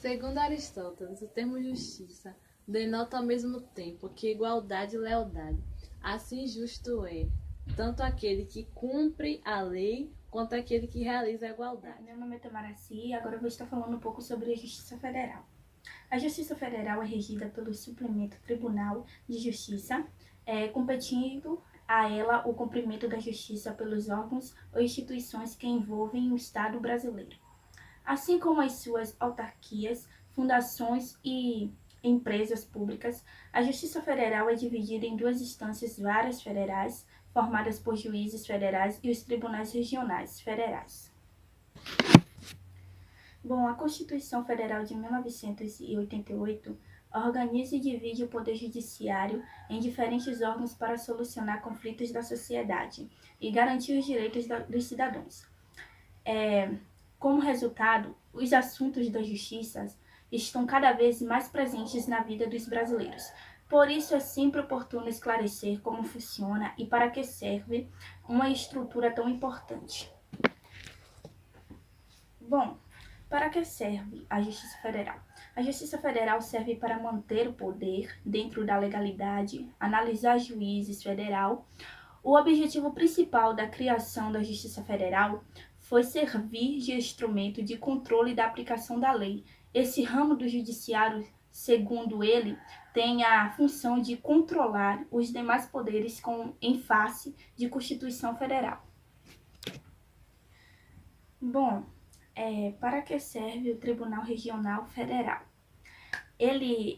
Segundo Aristóteles, o termo justiça denota ao mesmo tempo que igualdade e lealdade. Assim, justo é tanto aquele que cumpre a lei quanto aquele que realiza a igualdade. Meu nome é Tamaraci e agora eu vou estar falando um pouco sobre a Justiça Federal. A Justiça Federal é regida pelo suplemento Tribunal de Justiça, competindo a ela o cumprimento da justiça pelos órgãos ou instituições que envolvem o Estado brasileiro, assim como as suas autarquias, fundações e empresas públicas. A Justiça Federal é dividida em duas instâncias várias federais, formadas por juízes federais e os tribunais regionais federais. Bom, a Constituição Federal de 1988 organiza e divide o Poder Judiciário em diferentes órgãos para solucionar conflitos da sociedade e garantir os direitos dos cidadãos. Como resultado, os assuntos da justiça estão cada vez mais presentes na vida dos brasileiros. Por isso, é sempre oportuno esclarecer como funciona e para que serve uma estrutura tão importante. Bom, para que serve a Justiça Federal? A Justiça Federal serve para manter o poder dentro da legalidade, analisar juízes federal. O objetivo principal da criação da Justiça Federal foi servir de instrumento de controle da aplicação da lei. Esse ramo do judiciário, segundo ele, tem a função de controlar os demais poderes em face de Constituição Federal. Bom, para que serve o Tribunal Regional Federal? Ele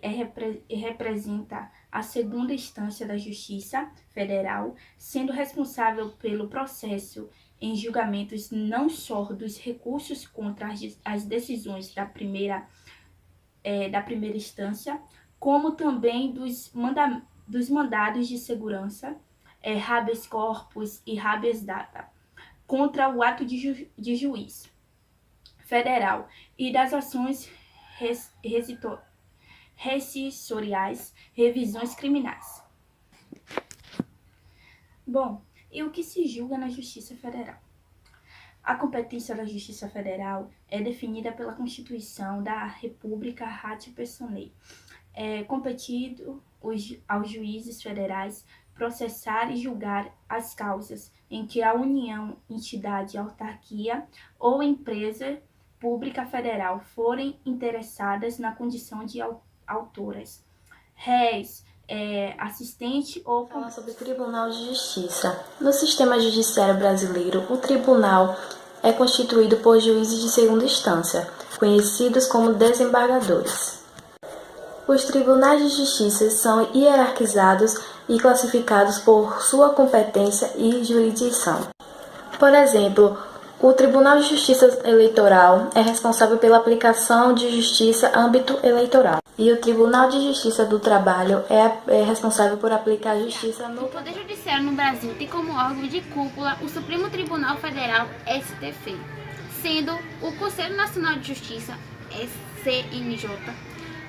representa a segunda instância da Justiça Federal, sendo responsável pelo processo em julgamentos não só dos recursos contra as decisões da primeira instância, como também dos mandados de segurança, habeas corpus e habeas data, contra o ato de juiz federal e das ações rescisoriais, revisões criminais. Bom, e o que se julga na Justiça Federal? A competência da Justiça Federal é definida pela Constituição da República Ratio Personae. Competido aos juízes federais processar e julgar as causas em que a União, entidade, autarquia ou empresa pública federal forem interessadas na condição de autoras, réis, assistente ou... Falar sobre o Tribunal de Justiça. No sistema judiciário brasileiro, o tribunal é constituído por juízes de segunda instância, conhecidos como desembargadores. Os tribunais de justiça são hierarquizados e classificados por sua competência e jurisdição. Por exemplo, o Tribunal de Justiça Eleitoral é responsável pela aplicação de justiça âmbito eleitoral. E o Tribunal de Justiça do Trabalho é responsável por aplicar a justiça no... O Poder Judiciário no Brasil tem como órgão de cúpula o Supremo Tribunal Federal, STF, sendo o Conselho Nacional de Justiça, CNJ,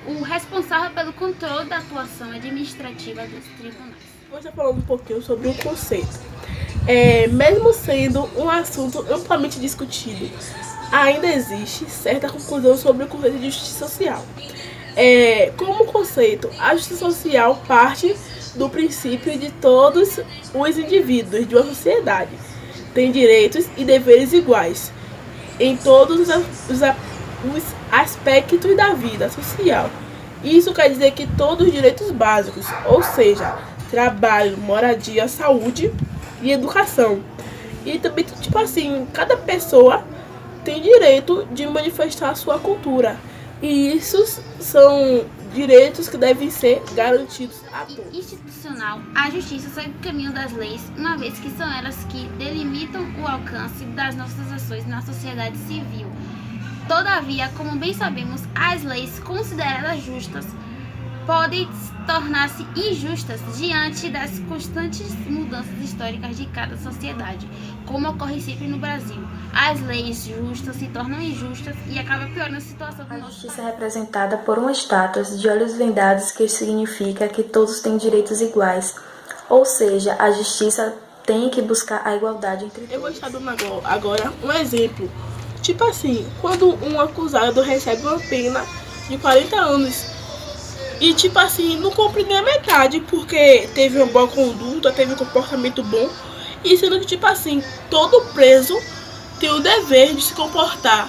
o responsável pelo controle da atuação administrativa dos tribunais. Vou estar falando um pouquinho sobre o conceito. Mesmo sendo um assunto amplamente discutido, ainda existe certa confusão sobre o conceito de justiça social. Como conceito, a justiça social parte do princípio de todos os indivíduos de uma sociedade têm direitos e deveres iguais em todos os aspectos da vida social. Isso quer dizer que todos os direitos básicos, ou seja, trabalho, moradia, saúde e educação. E também, cada pessoa tem direito de manifestar a sua cultura. E isso são direitos que devem ser garantidos a todos. Institucional, a justiça segue o caminho das leis, uma vez que são elas que delimitam o alcance das nossas ações na sociedade civil. Todavia, como bem sabemos, as leis consideradas justas podem tornar-se injustas diante das constantes mudanças históricas de cada sociedade, como ocorre sempre no Brasil. As leis justas se tornam injustas e acaba piorando a situação do A nosso justiça é país. representada por uma estátua de olhos vendados, que significa que todos têm direitos iguais. Ou seja, a justiça tem que buscar a igualdade entre todos. Eu vou estar dando agora um exemplo. Quando um acusado recebe uma pena de 40 anos. E, tipo assim, não cumpre nem a metade, porque teve uma boa conduta, teve um comportamento bom. E sendo que, tipo assim, todo preso tem o dever de se comportar.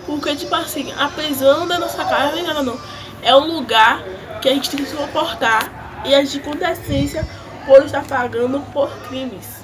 Porque, tipo assim, a prisão da nossa casa, não. É um lugar que a gente tem que se comportar. E agir com decência por estar pagando por crimes.